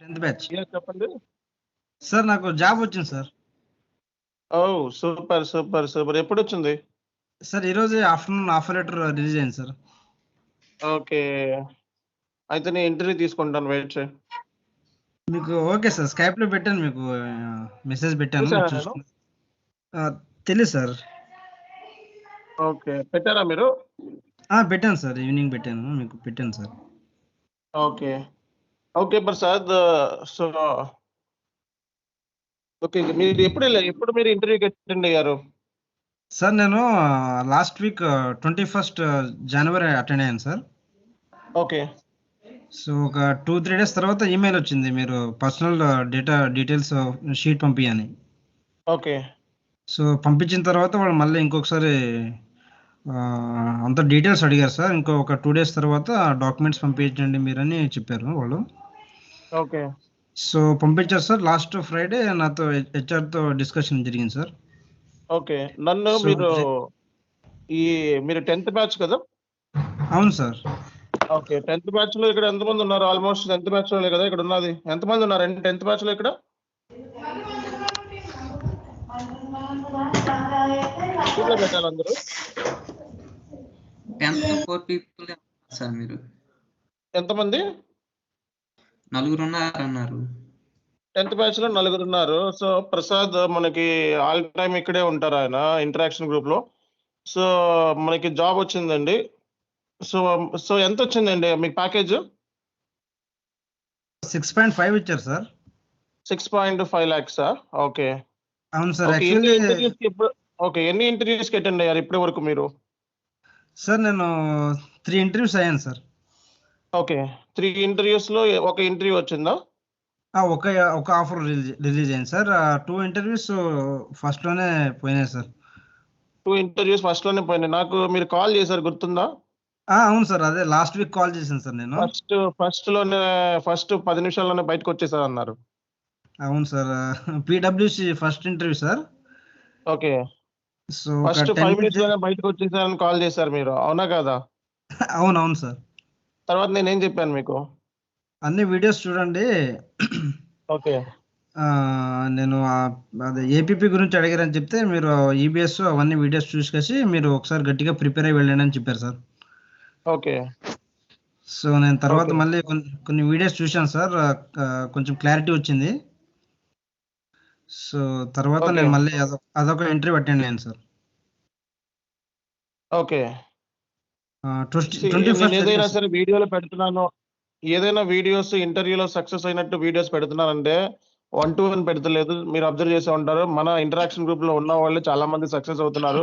10th batch. చెప్పండి. Sir నాకు job వచ్చింది sir. Oh! Super, super, super. ఎప్పుడొచ్చింది? సార్ ఈరోజే ఆఫ్టర్‌నూన్ ఆఫర్ లెటర్ రిలీజ్ అయింది సార్. ఓకే. అయితే నేను ఇంటర్వ్యూ తీసుకుంటాను. వెయిట్ చేయి. మీకు ఓకే సార్. స్కైప్‌లో పెట్టాను మీకు మెసేజ్ పెట్టాను. చూసారా మీరు నేను? చూసుకున్నారు. తెలీదు సార్. ఓకే. పెట్టారా మీరు? పెట్టాను సార్. ఈవినింగ్ పెట్టాను. మీకు పెట్టాను sir. Okay. Okay Prasad. So okay. మీరు ఎప్పుడు మీరు ఇంటర్వ్యూకి అటెండ్ అయ్యారు? సార్ నేను last week 21st January attend అయ్యాను సార్. ఓకే. సో ఒక 2-3 డేస్ తర్వాత ఈమెయిల్ వచ్చింది. మీరు పర్సనల్ డీటెయిల్స్ షీట్ పంపియని. ఓకే. సో పంపించిన తర్వాత వాళ్ళు మళ్ళీ ఇంకొకసారి అంత డీటెయిల్స్ అడిగారు సార్. ఒక 2 డేస్ తర్వాత డాక్యుమెంట్స్ పంపించండి మీరని చెప్పారు వాళ్ళు. ఓకే. సో పంపించారు సార్. లాస్ట్ ఫ్రైడే నాతో హెచ్ఆర్‌తో డిస్కషన్ జరిగింది సార్. ఓకే. నన్ను సో మీరు 10th బ్యాచ్ కదా? అవును సార్. ఓకే. 10th బ్యాచ్‌లో ఇక్కడ ఎంతమంది ఉన్నారు? ఆల్‌మోస్ట్ 10th బ్యాచ్‌లోనే కదా ఇక్కడ ఉన్నది. ఎంతమంది ఉన్నారండి 10th బ్యాచ్‌లో ఇక్కడ? గ్రూప్‌లో పెట్టాలా అందరూ? 10th 4 పీపుల్ సార్ మీరు. ఎంతమంది? నలుగురున్నారన్నారు. 10th బ్యాచ్‌లో నలుగురున్నారు. సో ప్రసాద్ మనకి ఆల్ టైమ్ ఇక్కడే ఉంటారు ఆయన ఇంటరాక్షన్ గ్రూప్‌లో. సో మనకి జాబ్ వచ్చిందండి. సో ఎంతొచ్చిందండి మీకు ప్యాకేజ్? 6.5 ఇచ్చారు సార్. 6.5 లాక్సా? ఓకే. అవును సార్. ఓకే. ఎన్ని ఇంటర్వ్యూస్‌కి అటెండ్ అయ్యారు ఇప్పటి వరకు మీరు? సార్ నేను 3 ఇంటర్వ్యూస్ అయ్యాను సార్. ఓకే. 3 ఇంటర్వ్యూస్‌లో ఒక ఇంటర్వ్యూ వచ్చిందా? ఒక ఆఫర్ రిలీజ్ అయింది సార్. 2 ఇంటర్వ్యూస్ ఫస్ట్‌లోనే పోయినాయి సార్. 2 ఇంటర్వ్యూస్ ఫస్ట్‌లోనే పోయినాయి. నాకు మీరు కాల్ చేశారు గుర్తుందా? అవును సార్. అదే లాస్ట్ వీక్ కాల్ చేశాను సార్ నేను. ఫస్ట్ 10 నిమిషాల్లోనే బయటకొచ్చేసారన్నారు. అవును సార్. పీడబ్ల్యూసీ first interview sir. Okay. So ఒక ఫస్ట్ 10 5 మినిట్స్ మినిట్స్‌లోనే బయటకొచ్చేసారని కాల్ చేశారు మీరు. అవునా కాదా? అవునవును సార్. తర్వాత నేనేం చెప్పాను మీకు? అన్ని వీడియోస్ చూడండి. ఓకే. నేను అదే ఏపీపీ గురించి అడిగారని చెప్తే మీరు ఈబీఎస్ అవన్నీ వీడియోస్ చూసేసి మీరు ఒకసారి గట్టిగా ప్రిపేర్ అయ్యి వెళ్ళండి అని చెప్పారు సార్. ఓకే. సో నేను తర్వాత ఓకే. మళ్ళీ కొన్ని వీడియోస్ చూశాను సార్. కొంచెం క్లారిటీ వచ్చింది. సో తర్వాత ఓకే. నేను మళ్ళీ అదొక ఇంటర్వ్యూ అటెండ్ అయ్యాను సార్. ఓకే. 21st నేను ఏదైనా జరిగింది సార్. సరే వీడియోలో పెడుతున్నాను. ఏదైనా వీడియోస్ ఇంటర్వ్యూలో సక్సెస్ అయినట్టు వీడియోస్ పెడుతున్నానంటే 1 to 1 పెడతలేదు. మీరు అబ్జర్వ్ చేసే ఉంటారు. మన ఇంటరాక్షన్ గ్రూప్‌లో ఉన్న వాళ్ళు చాలా మంది సక్సెస్ అవుతున్నారు.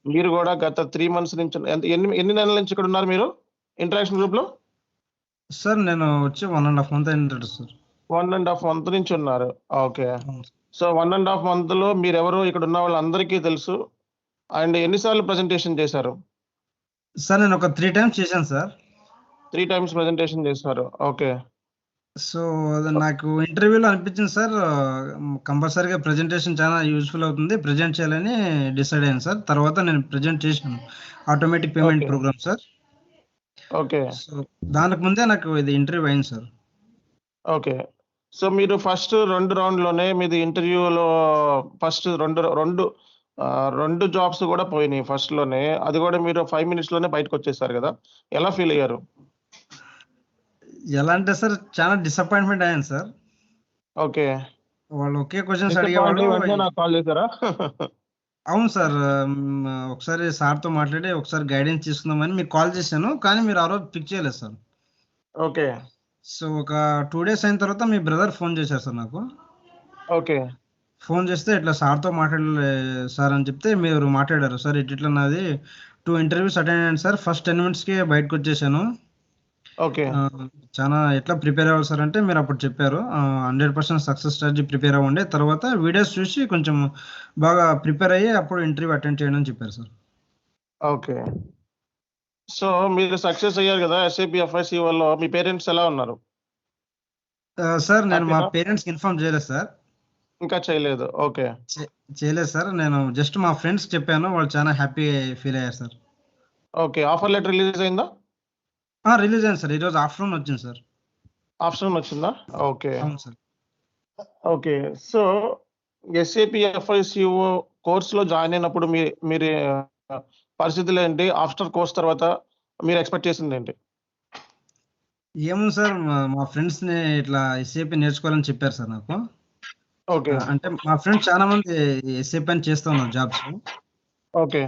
మీరు కూడా గత 3 మంత్స్ నుంచి ఎన్ని నెలల నుంచి ఇక్కడ ఉన్నారు మీరు ఇంటరాక్షన్ గ్రూప్‌లో? సార్ నేను వచ్చి 1.5 మంత్ అయింది సార్. 1.5 మంత్ నుంచి ఉన్నారు. ఓకే. అవును సార్. సో 1.5 మంత్‌లో మీరెవరో ఇక్కడ ఉన్న వాళ్ళందరికీ తెలుసు. అండ్ ఎన్ని సార్లు ప్రెజెంటేషన్ చేశారు? సార్ నేను ఒక 3 టైమ్స్ చేశాను సార్. 3 టైమ్స్ ప్రెజెంటేషన్ చేశారు. ఓకే. సో అది నాకు ఇంటర్వ్యూలో అనిపించింది సార్. కంపల్సరీగా ప్రెజెంటేషన్ చాలా యూజ్‌ఫుల్ అవుతుంది. ప్రెజెంట్ చేయాలని డిసైడ్ అయ్యాను సార్. తర్వాత నేను ప్రెజెంట్ చేశాను. Automatic payment okay. Program sir. Okay. So దానికి ముందే నాకు ఇది ఇంటర్వ్యూ అయింది సార్. ఓకే. సో మీరు ఫస్ట్ 2 రౌండ్‌లోనే మీది ఇంటర్వ్యూలో ఫస్ట్ 2 జాబ్స్ కూడా పోయినాయి ఫస్ట్‌లోనే. అది కూడా మీరు 5 మినిట్స్‌లోనే బయటకొచ్చేసారు కదా! ఎలా ఫీల్ అయ్యారు? ఎలా అంటే సార్ చాలా డిసప్పాయింట్‌మెంట్ అయ్యాను సార్. ఓకే. వాళ్ళు ఒకే క్వెషన్స్ డిసప్పాయింట్ అడిగేవాళ్ళు. అయ్యి వెంటనే నాకు కాల్ చేసారా? అవును సార్. ఒకసారి సార్‌తో మాట్లాడి ఒకసారి గైడెన్స్ తీసుకుందామని మీకు కాల్ చేశాను. కానీ మీరు ఆ రోజు పిక్ చేయలేదు సార్. ఓకే. సో ఒక 2 డేస్ అయిన తర్వాత మీ బ్రదర్ ఫోన్ చేశారు సార్ నాకు. ఓకే. ఫోన్ చేస్తే ఇట్లా సార్‌తో మాట్లాడలే సార్ అని చెప్తే మీరు మాట్లాడారు. సార్ ఇట్లిట్లా నాది 2 ఇంటర్వ్యూస్ అటెండ్ అయ్యాను సార్. ఫస్ట్ 10 మినిట్స్‌కే బయటకొచ్చేసాను. ఓకే. చానా ఎట్లా ప్రిపేర్ అవ్వాలి సార్ అంటే మీరప్పుడు చెప్పారు. 100% సక్సెస్ స్ట్రాటజీ ప్రిపేర్ అవ్వండి. తర్వాత వీడియోస్ చూసి కొంచెం బాగా ప్రిపేర్ అయ్యి అప్పుడు ఇంటర్వ్యూ అటెండ్ చేయండి అని చెప్పారు సార్. ఓకే. సో మీరు సక్సెస్ అయ్యారు కదా! ఎస్ఏపీ ఎఫ్ఐసీఓలో మీ పేరెంట్స్ ఎలా ఉన్నారు? సార్ నేను మా హ్యాపీనా? పేరెంట్స్‌కి ఇన్ఫార్మ్ చేయలేదు సార్. ఇంకా చేయలేదు. ఓకే. చేయలేదు సార్. నేను జస్ట్ మా ఫ్రెండ్స్‌కి చెప్పాను. వాళ్ళు చాలా హ్యాపీ ఫీల్ అయ్యారు sir. Okay. Offer letter release అయిందా? రిలీజ్ అయింది సార్. ఈరోజు ఆఫ్టర్‌నూన్ వచ్చింది సార్. ఆప్షన్ వచ్చిందా? ఓకే. అవును sir. Okay. So, SAP FICO కోర్స్‌లో జాయిన్ అయినప్పుడు మీరు పరిస్థితులేంటి? ఆఫ్టర్ కోర్స్ తర్వాత మీరు ఎక్స్‌పెక్ట్ చేసిందేంటి? ఏముంది సార్ మా ఫ్రెండ్స్‌ని ఇట్లా ఎస్ఏపీ నేర్చుకోవాలని చెప్పారు సార్ నాకు. ఓకే. అంటే మా ఫ్రెండ్స్ చాలా మంది ఎస్ఏపీ అని చేస్తా ఉన్నారు జాబ్స్. ఓకే.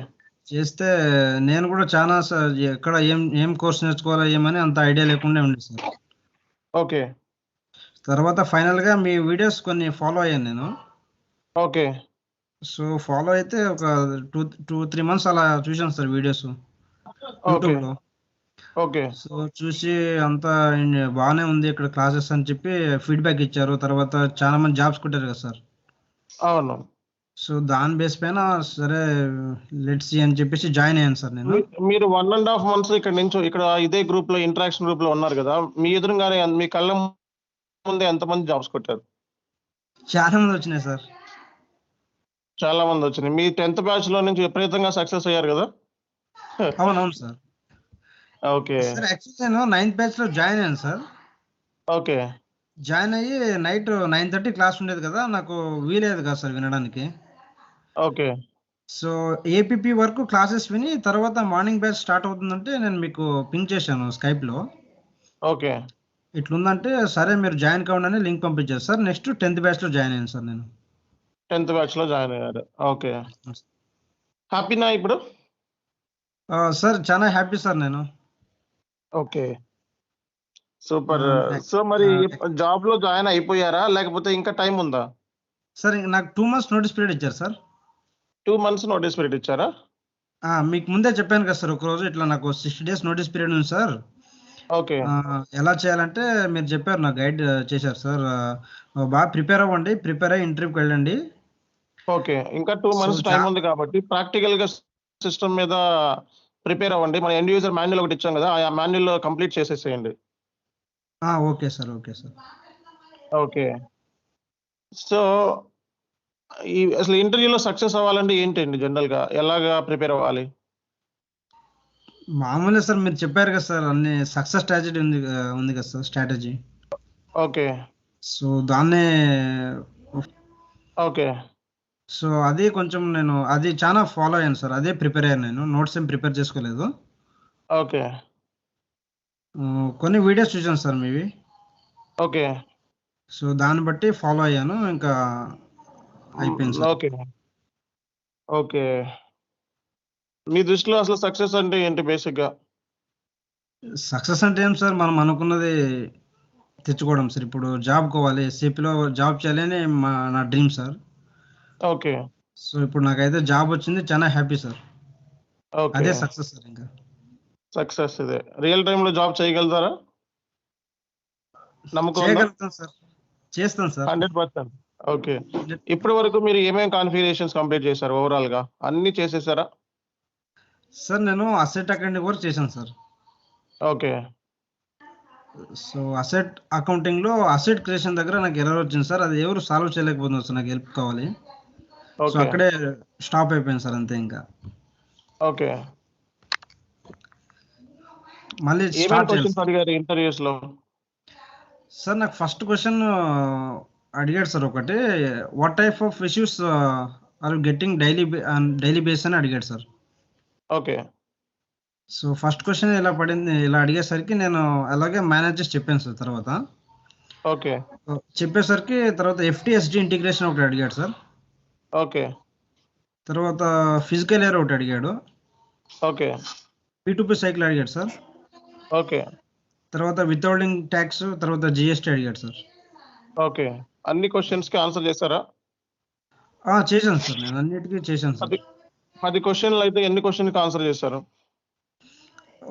చేస్తే నేను కూడా చానా ఎక్కడ ఏం కోర్స్ నేర్చుకోవాలా ఏమని అంత ఐడియా లేకుండా ఉండే సార్. ఓకే. తర్వాత ఫైనల్‌గా మీ వీడియోస్ కొన్ని ఫాలో అయ్యాను నేను. ఓకే. సో, ఫాలో అయితే ఒక 3 మంత్స్ అలా చూసాను సార్ వీడియోస్ ఓకే. యూట్యూబ్‌లో. ఓకే. సో, చూసి అంతా బానే ఉంది ఇక్కడ క్లాసెస్ అని చెప్పి ఫీడ్‌బ్యాక్ ఇచ్చారు. తర్వాత చాలా మంది జాబ్స్ కొట్టారు కదా సార్. అవును. సో, దాని బేస్ పైన సరే లెట్స్ సీ అని చెప్పేసి జాయిన్ అయ్యాను సార్ నేను. మీరు 1½ మంత్స్ ఇక్కడ ఇదే గ్రూప్‌లో ఇంటరాక్షన్ గ్రూప్‌లో ఉన్నారు గదా! మీ ఎదురుగానే మీ కళ్ళ ముందే ఎంతమంది జాబ్స్ కొట్టారు? చాలా మంది వచ్చినాయి సార్. చాలా మందొచ్చినాయి. మీ 10th బ్యాచ్‌లో నుంచి విపరీతంగా సక్సెస్ అయ్యారు గదా! అవునవును సార్. ఓకే. సార్ యాక్చువల్లీ నేను 9th బ్యాచ్‌లో జాయిన్ అయ్యాను సార్. ఓకే. జాయిన్ అయ్యి నైట్ 9:30 క్లాస్ ఉండేది కదా! నాకు వీలయ్యేది కాదు సార్ వినడానికి. ఓకే. సో, ఏపీపీ వరకు క్లాసెస్ విని తర్వాత మార్నింగ్ బ్యాచ్ స్టార్ట్ అవుతుందంటే నేను మీకు పింగ్ చేశాను స్కైప్‌లో. ఓకే. ఇట్లుందంటే సరే మీరు జాయిన్ కావండి అని లింక్ పంపించారు సార్. నెక్స్ట్ 10th బ్యాచ్‌లో జాయిన్ అయ్యాను సార్ నేను. 10th బ్యాచ్‌లో జాయిన్ అయ్యారు. ఓకే. హ్యాపీనా ఇప్పుడు? సార్ చాలా హ్యాపీ సార్ నేను. ఓకే. సూపర్. ఆహ్, సో, మరి ఆహ్, జాబ్‌లో జాయిన్ అయిపోయారా? లేకపోతే ఇంకా టైం ఉందా? సార్ నాకు 2 మంత్స్ నోటీస్ పీరియడ్ ఇచ్చారు సార్. 2 మంత్స్ నోటీస్ పీరియడ్ ఇచ్చారా? మీకు ముందే చెప్పాను కదా సార్ ఒకరోజు ఇట్లా నాకు 60 డేస్ నోటీస్ పీరియడ్ ఉంది సార్. ఓకే. ఎలా చేయాలంటే మీరు చెప్పారు నాకు గైడ్ చేశారు సార్. బాగా ప్రిపేర్ అవ్వండి. ప్రిపేర్ అయ్యి ఇంటర్వ్యూకెళ్ళండి. ఓకే. ఇంకా 2 సో, మంత్స్ టైం ఉంది కాబట్టి ప్రాక్టికల్‌గా సిస్టమ్ మీద ప్రిపేర్ అవ్వండి. మన ఎండ్ యూజర్ మాన్యువల్ ఒకటి ఇచ్చాం గదా! ఆ మాన్యువల్ కంప్లీట్ చేసేసేయండి. Okay sir. Okay sir. Okay. So, అసలు ఇంటర్వ్యూలో సక్సెస్ అవ్వాలంటే ఏంటండి జనరల్‌గా? ఎలాగా ప్రిపేర్ అవ్వాలి? మామూలే సార్ మీరు చెప్పారు కదా సార్ అన్ని సక్సెస్ స్ట్రాటజీ ఉంది కదా సార్ స్ట్రాటజీ. ఓకే. సో, దాన్నే ఓకే. సో, అది కొంచెం నేను అది చానా ఫాలో అయ్యాను సార్. అదే ప్రిపేర్ అయ్యాను నేను. నోట్స్ ఏం ప్రిపేర్ చేసుకోలేదు. ఓకే. కొన్ని వీడియోస్ చూసాను సార్ మీవి. ఓకే. సో, దాన్ని బట్టి ఫాలో అయ్యాను. ఇంకా అయిపోయింది సార్. ఓకే. ఓకే. మీ దృష్టిలో అసలు సక్సెస్ అంటే ఏంటి బేసిక్‌గా? సక్సెస్ అంటే ఏం సార్ మనం అనుకున్నది తెచ్చుకోవడం సార్. ఇప్పుడు జాబ్ కోవాలి. ఎస్‌ఏపీలో జాబ్ చేయాలని నా డ్రీమ్ సార్. ఓకే. సో, ఇప్పుడు నాకైతే జాబ్ వచ్చింది. చానా హ్యాపీ సార్. ఓకే. అదే సక్సెస్ సార్ ఇంకా. సక్సెస్ ఇదే. రియల్ టైమ్‌లో జాబ్ చేయగలుగుతారా? నమ్మకం ఉందా? చేయగలుగుతాను సార్. చేస్తాను సార్. 100%. ఓకే. హండ్రెడ్ ఇప్పటి వరకు మీరు ఏమేం కాన్ఫిగరేషన్స్ కంప్లీట్ చేశారు ఓవరాల్‌గా? అన్నీ చేసేసారా? సార్ నేను అసెట్ అకౌంటింగ్ కూడా చేశాను సార్. ఓకే. సో, అసెట్ అకౌంటింగ్‌లో అసెట్ క్రియేషన్ దగ్గర నాకు ఎర్రర్ వచ్చింది సార్. అది ఎవరు సాల్వ్ చేయలేకపోతున్నారు సార్. నాకు హెల్ప్ కావాలి. So, okay. అక్కడే స్టాప్ అయిపోయింది సార్ అంతే ఇంకా. ఓకే. మళ్ళీ ఏమేం స్టార్ట్ చేయాలి క్వెషన్స్ సార్. అడిగారు ఇంటర్వ్యూస్‌లో? సార్ నాకు ఫస్ట్ క్వెషన్ అడిగాడు సార్ ఒకటి. What type of issues are you getting daily base అని అడిగాడు sir. Okay. So, first question ఇలా పడింది. ఇలా అడిగేసరికి నేను అలాగే మేనేజ్ చేసి చెప్పాను సార్ తర్వాత. ఓకే. చెప్పేసరికి తర్వాత ఎఫ్‌టీఎస్‌డి ఇంటిగ్రేషన్ ఒకటి అడిగాడు సార్. ఓకే. తర్వాత ఫిజికల్ ఇయర్ ఒకటి అడిగాడు. ఓకే. పీ2పీ సైకిల్ అడిగాడు సార్. ఓకే. తర్వాత వితౌటింగ్ టాక్స్, తర్వాత జీఎస్టీ అడిగాడు సార్. ఓకే. అన్ని క్వెషన్స్‌కి ఆన్సర్ చేసారా? చేశాను సార్. నేను అన్నిటికి చేశాను సార్. 10 క్వెషన్‌లయితే ఎన్ని క్వెషన్‌కి ఆన్సర్ చేశారు?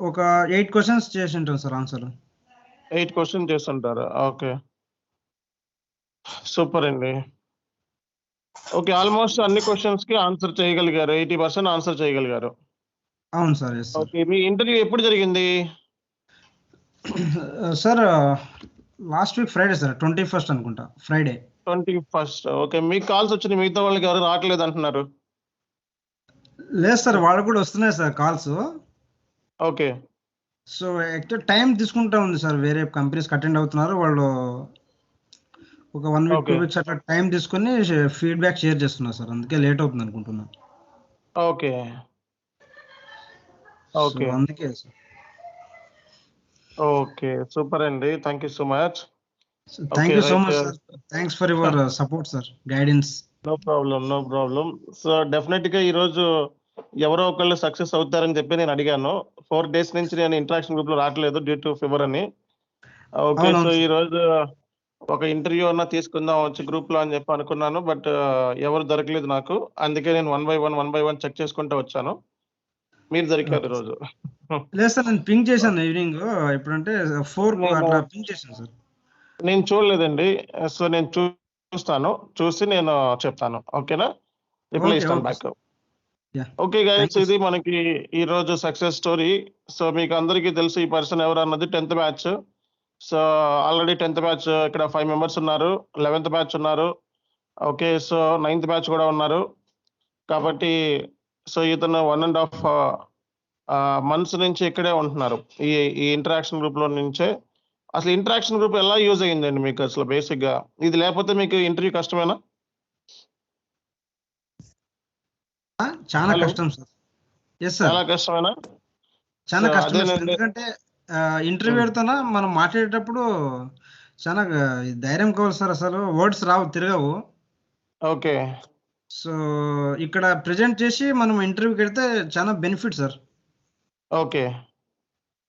ఒక 8 క్వెషన్స్ చేసుంటాను సార్ ఆన్సర్. 8 క్వెషన్ చేసుంటారు. ఓకే. సూపర్ అండి. ఓకే. ఆల్‌మోస్ట్ అన్ని క్వెషన్స్‌కి ఆన్సర్ చేయగలిగారు. 80% ఆన్సర్ చేయగలిగారు. అవును సార్. Yes sir. ఓకే. మీ ఇంటర్వ్యూ ఎప్పుడు జరిగింది? Sir last week Friday sir. 21st అనుకుంటా. ఫ్రైడే. 21st. ఓకే. మీకు కాల్స్ వచ్చినాయి. మిగతా వాళ్ళకి ఎవరు రావట్లేదంటున్నారు. లేదు సార్. వాళ్ళకి కూడా వస్తున్నాయి sir calls. Okay. So actual time తీసుకుంటా ఉంది సార్. వేరే కంపెనీస్కి అటెండ్ అవుతున్నారు వాళ్ళు. ఒక 1 వీక్ 2 ఓకే. వీక్స్ అట్లా టైం తీసుకొని ఫీడ్బ్యాక్ షేర్ చేస్తున్నారు సార్. అందుకే లేట్ అవుతుంది అనుకుంటున్నా. ఓకే. So okay. అందుకే సార్. ఓకే. సూపర్ అండి. Thank you so much. Thank okay. You so right. Much sir. Thanks for your support sir, guidance. No problem. No problem. So డెఫినెట్‌గా ఈరోజు ఎవరో ఒకళ్ళు సక్సెస్ అవుతారని చెప్పి నేను అడిగాను. 4 డేస్ నుంచి నేను ఇంటరాక్షన్ గ్రూప్‌లో రావట్లేదు డ్యూ టు ఫీవర్ అని. ఓకే. సో అవునవును సార్. ఈరోజు ఒక ఇంటర్వ్యూ అన్నా తీసుకుందాం వచ్చి గ్రూప్‌లో అని చెప్పి అనుకున్నాను. బట్ ఎవరు దొరకలేదు నాకు. అందుకే నేను వన్ బై వన్ చెక్ చేసుకుంటూ వచ్చాను. మీరు దొరికారు ఓకే సార్. ఈరోజు. లేదు సార్, నేను పింగ్ చేశాను ఈవినింగ్. ఎప్పుడంటే 4 నేను అట్లా పింగ్ చేశాను సార్. నేను చూడలేదండి. సో నేను చూస్తాను. చూసి నేను చెప్తాను. ఓకేనా? Reply okay. ఇస్తాను okay back. Sir. Yeah! Okay thank guys, you ఇది సార్. మనకి ఈరోజు సక్సెస్ స్టోరీ. సో మీకు అందరికీ తెలుసు ఈ పర్సన్ ఎవరన్నది. 10th batch. So already 10th batch ఇక్కడ 5 మెంబర్స్ ఉన్నారు. 11th బ్యాచ్ ఉన్నారు. ఓకే. సో 9th బ్యాచ్ కూడా ఉన్నారు. కాబట్టి సో ఇతను 1.5 మంత్స్ నుంచి ఇక్కడే ఉంటున్నారు. ఈ ఈ ఇంటరాక్షన్ గ్రూప్‌లో నుంచే. అసలు ఇంటరాక్షన్ గ్రూప్ ఎలా యూజ్ అయిందండి మీకు అసలు బేసిక్‌గా? ఇది లేకపోతే మీకు ఇంటర్వ్యూ కష్టమేనా? చాలా హలో. కష్టం సార్. Yes sir. చాలా కష్టమేనా? సో చాలా కష్టమే సార్. అదేనండి. ఎందుకంటే హ్మ్. ఇంటర్వ్యూతోన మనం మాట్లాడేటప్పుడు చాలా ధైర్యం కావాలి సార్. అసలు వర్డ్స్ రావు, తిరగవు. ఓకే. సో ఇక్కడ ప్రెజెంట్ చేసి మనం ఇంటర్వ్యూకెళ్తే చాలా బెనిఫిట్ సార్. ఓకే.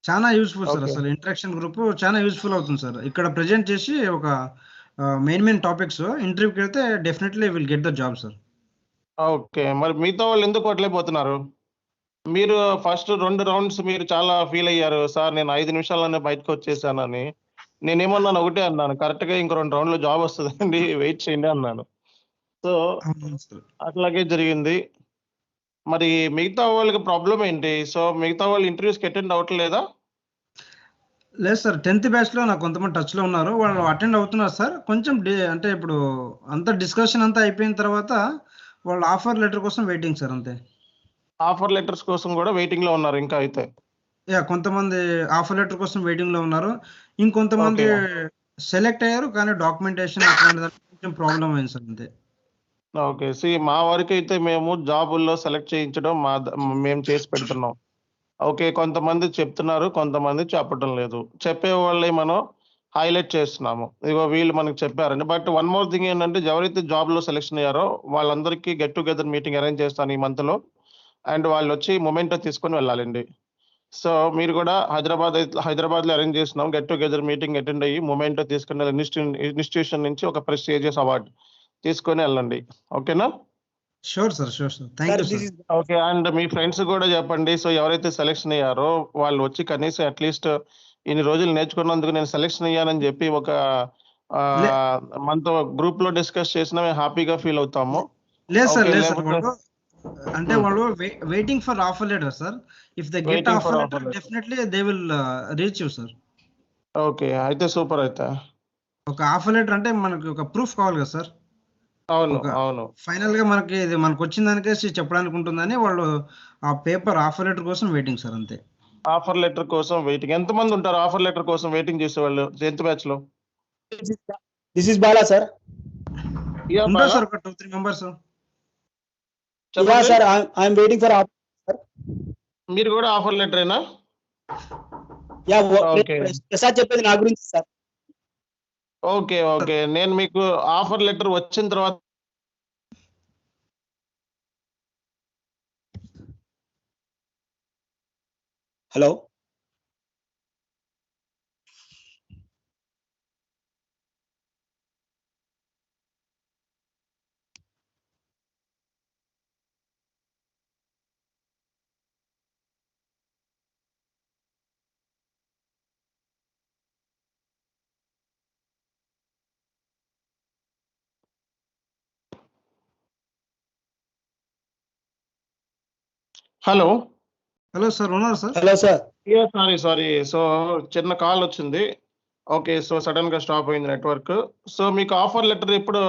చాలా యూజ్‌ఫుల్ సార్. ఓకే. అసలు ఇంటరాక్షన్ గ్రూప్ చాలా యూజ్‌ఫుల్ అవుతుంది సార్. ఇక్కడ ప్రెజెంట్ చేసి ఒక మెయిన్ టాపిక్స్ ఇంటర్వ్యూకెళ్తే definitely will get the job sir. Okay. మరి మిగతా వాళ్ళు ఎందుకు కొట్టలేకపోతున్నారు? మీరు ఫస్ట్ 2 రౌండ్స్ మీరు చాలా ఫీల్ అయ్యారు. సార్ నేను 5 నిమిషాల్లోనే బయటకొచ్చేసానని. నేనేమన్నాను ఒకటే అన్నాను. కరెక్ట్‌గా ఇంకో 2 రౌండ్‌లో జాబ్ వస్తదండి. వెయిట్ చేయండి అన్నాను. సో అవును సార్. అట్లాగే జరిగింది. మరి మిగతా వాళ్ళకి ప్రాబ్లమ్ ఏంటి? సో మిగతా వాళ్ళు ఇంటర్వ్యూస్‌కి అటెండ్ అవ్వట్లేదా? లేదు సార్. 10th బ్యాచ్‌లో నాకు కొంతమంది టచ్‌లో ఉన్నారు. వాళ్ళు అటెండ్ అవుతున్నారు సార్. కొంచెం అంటే ఇప్పుడు అంతా డిస్కషన్ అంతా అయిపోయిన తర్వాత వాళ్ళు ఆఫర్ లెటర్ కోసం వెయిటింగ్ సార్ అంతే. ఆఫర్ లెటర్స్ కోసం గూడా వెయిటింగ్‌లో ఉన్నారు ఇంకా అయితే. యాహ్! కొంతమంది ఆఫర్ లెటర్ కోసం వెయిటింగ్‌లో ఉన్నారు. ఇంకొంతమంది ఓకే. సెలెక్ట్ అయ్యారు. కానీ డాక్యుమెంటేషన్ అట్లాంటి దాంట్లో కొంచెం ప్రాబ్లమ్ అయింది సార్ అంతే. ఓకే. మా వరకైతే మేము జాబుల్లో సెలెక్ట్ చేయించడం మేము చేసి పెడుతున్నాం. ఓకే. కొంతమంది చెప్తున్నారు. కొంతమంది చెప్పటం లేదు. చెప్పేవాళ్ళని మనం హైలైట్ చేస్తున్నాము. ఇగో వీళ్ళు మనకు చెప్పారండి. బట్ వన్ మోర్ థింగ్ ఏంటంటే ఎవరైతే జాబ్‌లో సెలక్షన్ అయ్యారో వాళ్ళందరికీ గెట్ టుగెదర్ మీటింగ్ అరేంజ్ చేస్తాను ఈ మంత్‌లో. అండ్ వాళ్ళొచ్చి మొమెంటో తీసుకొని వెళ్ళాలండి. సో మీరు కూడా హైదరాబాద్‌లో అరేంజ్ చేస్తున్నాం. గెట్ టుగెదర్ మీటింగ్ అటెండ్ అయ్యి మొమెంటో తీసుకొని ఇన్‌స్టిట్యూషన్ నుంచి ఒక ప్రెస్టీజియస్ అవార్డ్ తీసుకొని ఎళ్ళండి. ఓకేనా? Sure sir. Sure sir. Thank you sir. Okay. And me friends గూడా జెప్పండి. సో ఎవరైతే సెలక్షన్ అయ్యారో వాళ్ళు వచ్చి కనీసం అట్‌లీస్ట్ ఇన్ని రోజులు నేర్చుకున్నందుకు నేను సెలక్షన్ అయ్యానని జెప్పి ఒక లే ఆహ్, మనతో గ్రూప్‌లో డిస్కస్ చేసినా మేము హ్యాపీగా ఫీల్ అవుతాము. లేదు సార్. ఓకే. లేదు సార్. లేకపోతే వాళ్ళు అంటే హ్మ్. వాళ్ళు waiting for offer letter sir. If they get waiting for offer offer letter letter. Definitely they will reach you sir. Okay. అయితే సూపర్ అయితే. ఒక ఆఫర్ లెటర్ అంటే మనకి ఒక ప్రూఫ్ కావాలి కదా సార్. అవును. ఒక అవును. ఫైనల్‌గా మనకి ఇది మనకొచ్చిన దానికేసి చెప్పడానికి ఉంటుందని వాళ్ళు ఆ పేపర్ ఆఫర్ లెటర్ కోసం వెయిటింగ్ సార్ అంతే. ఆఫర్ లెటర్ కోసం వెయిటింగ్. ఎంతమంది ఉంటారు ఆఫర్ లెటర్ కోసం వెయిటింగ్ చేసేవాళ్ళు 10th బ్యాచ్‌లో? This is Bala, sir. Yeah! ఉంటారు బాలా సార్ ఒక 2, 3 మెంబర్స్. Yeah, చెప్పండి. sir. I'm waiting for offer, sir. మీరు గూడా ఆఫర్ లెటరేనా? Yeah, okay. ప్రసాద్ చెప్పేది నా గురించి సార్. ఓకే. ఓకే. నేను మీకు ఆఫర్ లెటర్ వచ్చిన తర్వాత హలో. హలో. హలో సార్, ఉన్నారా sir? Hello sir. Yeah! Sorry. So చిన్న కాల్ వచ్చింది. ఓకే. సో సడెన్‌గా స్టాప్ అయింది నెట్వర్క్. సో మీకు ఆఫర్ లెటర్ ఇప్పుడు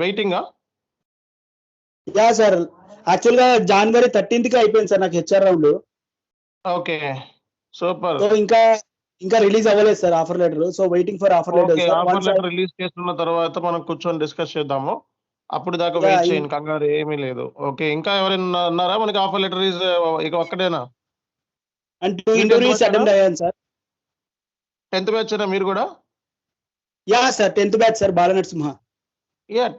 వెయిటింగా? Yeah sir. యాక్చువల్ గా January 13th అయిపోయింది సార్ నాకు HR round. Okay. Super. So ఇంకా రిలీజ్ అవ్వలేదు sir offer letter. So waiting for offer letter okay. Sir. Offer letter release చేస్తున్న తర్వాత మనం కూర్చొని డిస్కస్ చేద్దాము. అప్పుడు దాకా వెయిట్ చేయండి. కంగారు ఏమీ లేదు. ఓకే. ఇంకా ఎవరైనా ఉన్నారా మనకి ఆఫర్ లెటర్ ఇక ఒక్కటేనా? అండ్ 2 మీరు 10th ఇంటర్వ్యూస్ బ్యాచేనా? అటెండ్ అయ్యాను సార్. 10th బ్యాచేనా మీరు కూడా? Yeah sir 10th batch sir Balanarasimha.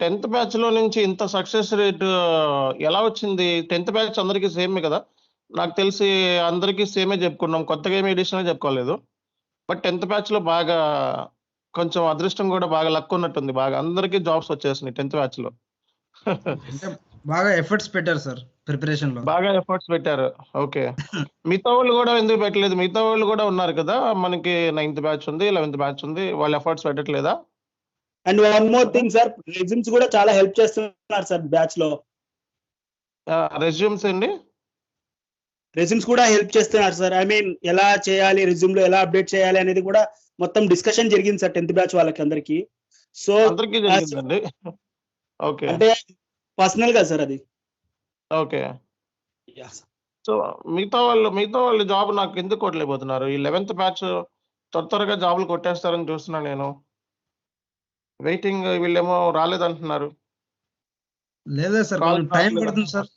10th బ్యాచ్‌లో నుంచి ఇంత సక్సెస్ రేట్ ఎలా వచ్చింది? 10th బ్యాచ్ అందరికీ సేమే కదా! నాకు తెలిసి అందరికీ సేమే చెప్పుకున్నాం. కొత్తగా ఏమి ఎడిషనల్‌గా చెప్పుకోలేదు. బట్ 10th బ్యాచ్‌లో బాగా కొంచెం అదృష్టం కూడా బాగా లక్ ఉన్నట్టుంది. బాగా అందరికీ జాబ్స్ వచ్చేసినాయి 10th బ్యాచ్‌లో. అంటే బాగా ఎఫర్ట్స్ పెట్టారు సార్ ప్రిపరేషన్‌లో. బాగా ఎఫర్ట్స్ పెట్టారు. ఓకే. మిగతా వాళ్ళు కూడా ఎందుకు పెట్టలేదు? మిగతా వాళ్ళు కూడా ఉన్నారు కదా! మనకి 9th బ్యాచ్ ఉంది, 11th బ్యాచ్ ఉంది. వాళ్ళు ఎఫర్ట్స్ పెట్టట్లేదా? And one more thing sir, resumes కూడా చాలా హెల్ప్ చేస్తున్నారు సార్ బ్యాచ్ లో. రెజ్యూమ్స్ అండి? రెజ్యూమ్స్ కూడా హెల్ప్ చేస్తున్నారు సార్. ఐ మీన్ ఎలా చేయాలి, రెజ్యూమ్ లో ఎలా అప్డేట్ చేయాలి అనేది కూడా మొత్తం డిస్కషన్ జరిగింది సార్ 10th బ్యాచ్ వాళ్ళకి అందరికి. సో అందరికీ జరిగిందండి. ఓకే. అంటే పర్సనల్ గా సార్ అది. ఓకే. సో మిగతా వాళ్ళు జాబ్ నాకు ఎందుకు కొట్టలేకపోతున్నారు? ఈ 11th బ్యాచ్ త్వరగా జాబ్‌లు కొట్టేస్తారని చూస్తున్నాను నేను. వెయిటింగ్ వీళ్ళేమో రాలేదంటున్నారు. లేదా సార్ కాల్ కొంచెం టైం రావట్లేదంటున్నారు. పడుతుంది సార్.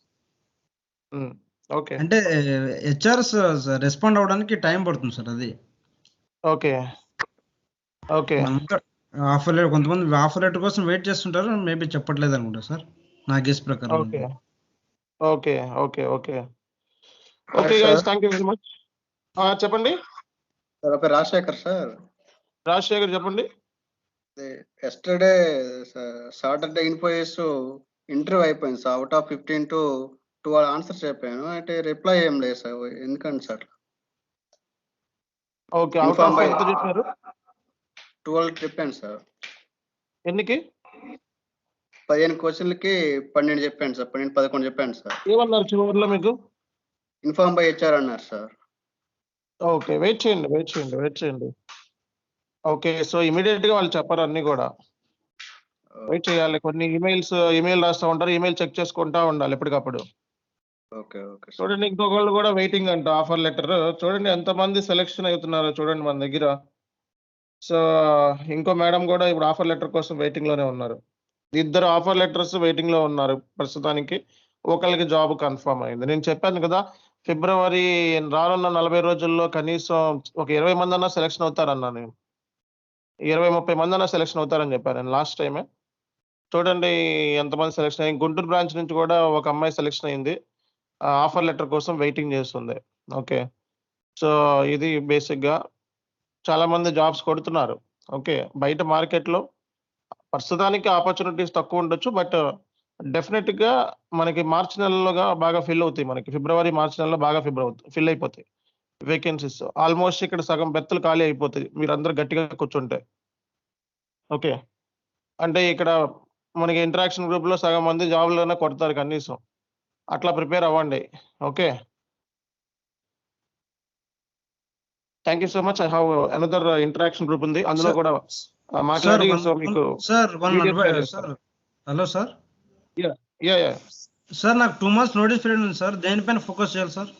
ఓకే. అంటే హెచ్ఆర్స్ రెస్పాండ్ అవ్వడానికి టైం పడుతుంది సార్ అది. ఓకే. ఓకే. కొంతమంది ఆఫర్ లెటర్ కోసం వెయిట్ చేస్తుంటారు. మేబీ చెప్పట్లేదు అనుకుంటా సార్. నా గెస్ ప్రకారం. Okay. Okay. Okay. Okay. Okay guys, thank you very much. చెప్పండి. సార్ నా పేరు రాజశేఖర్ సార్. రాజశేఖర్ చెప్పండి. ఎస్టర్డే సాటర్డే ఇన్ఫోసిస్ ఇంటర్వ్యూ అయిపోయింది sir. Out of 15 to 12 answers చెప్పాను. అంటే రిప్లై ఏం లేదు సార్. ఎందుకండి సార్? ఓకే. అవుట్ ఆఫ్ ఎంత చెప్పారు? 12 చెప్పాను సార్. ఎన్నికి? 15 క్వశ్చన్లకి 12 చెప్పాను సార్. 12, 11 చెప్పాను సార్. ఏమన్నారు చివరిలో మీకు? ఇన్ఫార్మ్ బై హెచ్ఆర్ అన్నారు సార్. ఓకే. వెయిట్ చేయండి. ఓకే. సో ఇమ్మీడియేట్‌గా వాళ్ళు చెప్పరు అన్నీ కూడా. వెయిట్ చేయాలి. కొన్ని ఈమెయిల్ రాస్తా ఉంటారు. ఈమెయిల్ చెక్ చేసుకుంటా ఉండాలి ఎప్పటికప్పుడు. ఓకే. Okay sir. చూడండి, ఇంకొకళ్ళు కూడా వెయిటింగ్ అంట ఆఫర్ లెటర్. చూడండి ఎంతమంది సెలక్షన్ అవుతున్నారో చూడండి మన దగ్గర. సో ఇంకో మేడం కూడా ఇప్పుడు ఆఫర్ లెటర్ కోసం వెయిటింగ్ లోనే ఉన్నారు. ఇద్దరు ఆఫర్ లెటర్స్ వెయిటింగ్ లో ఉన్నారు ప్రస్తుతానికి. ఒకళ్ళకి జాబ్ కన్ఫర్మ్ అయింది. నేను చెప్పాను కదా, ఫిబ్రవరి రానున్న 40 రోజుల్లో కనీసం ఒక 20 మందన్నా సెలక్షన్ అవుతారన్నా నేను. 20, 30 మందన్నా సెలక్షన్ అవుతారని చెప్పాను నేను లాస్ట్ టైమే. చూడండి ఎంతమంది సెలక్షన్ అయ్యింది. గుంటూరు బ్రాంచ్ నుంచి కూడా ఒక అమ్మాయి సెలక్షన్ అయింది. ఆఫర్ లెటర్ కోసం వెయిటింగ్ చేస్తుంది. ఓకే. సో ఇది బేసిక్‌గా చాలా మంది జాబ్స్ కొడుతున్నారు. ఓకే. బయట మార్కెట్‌లో ప్రస్తుతానికి ఆపర్చునిటీస్ తక్కువ ఉండొచ్చు. బట్ డెఫినిట్‌గా మనకి మార్చ్ నెలలోగా బాగా ఫిల్ అవుతాయి. మనకి ఫిబ్రవరి, మార్చ్ నెలలో బాగా ఫిల్ అయిపోతాయి వేకెన్సీస్. ఆల్మోస్ట్ ఇక్కడ సగం బెర్తులు ఖాళీ అయిపోతాయి మీరందరూ గట్టిగా కూర్చుంటే. ఓకే. అంటే ఇక్కడ మనకి ఇంటరాక్షన్ గ్రూప్‌లో సగం మంది జాబ్‌లన్నా కొడతారు కనీసం. అట్లా ప్రిపేర్ అవ్వండి. Okay. Thank you so much. I have another interaction group ఉంది. అందులో కూడా మాట్లాడి సో మీకు సార్ డీటెయిల్స్ షేర్ చేస్తాను. Hello sir. యా. సార్ నాకు 2 months నోటీస్ పీరియడ్ ఉంది సార్. దేనిపైన ఫోకస్ చేయాలి sir?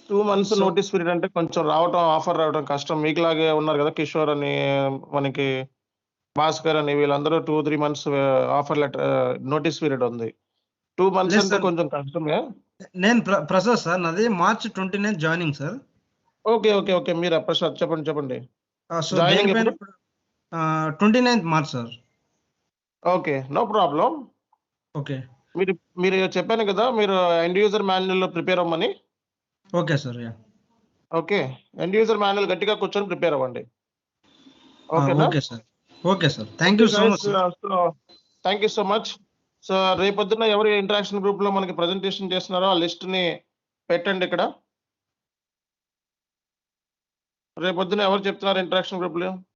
2 months So- notice period అంటే కొంచెం ఆఫర్ రావడం కష్టం. మీకులాగే ఉన్నారు కదా, కిషోర్ అని, మనకి భాస్కర్ అని, వీళ్ళందరూ 2, 3 months offer letter notice period ఉంది. 2 months లేదు అంటే సార్. కొంచెం కష్టమే. నేను ప్రసాద్ సార్. నాది March 29 జాయినింగ్ సార్. ఓకే. మీరు ప్రసాద్ చెప్పండి. సో జాయినింగ్ దేనిపైన ఎప్పుడు? 29th March sir. Okay. No problem. Okay. మీరు చెప్పాను కదా, మీరు ఎండ్ యూజర్ మాన్యువల్ ప్రిపేర్ అవ్వమని. Okay sir. Yeah. Okay. End user manual గట్టిగా కూర్చొని ప్రిపేర్ అవ్వండి. ఓకేనా? Okay sir. Thank you so much sir. Thank you so much. So రేపొద్దున ఎవరు ఇంటరాక్షన్ గ్రూప్ లో మనకి ప్రెజెంటేషన్ చేస్తున్నారో ఆ లిస్ట్ ని పెట్టండి ఇక్కడ. రేపొద్దున ఎవరు చెప్తున్నారు ఇంటరాక్షన్ గ్రూప్ లో?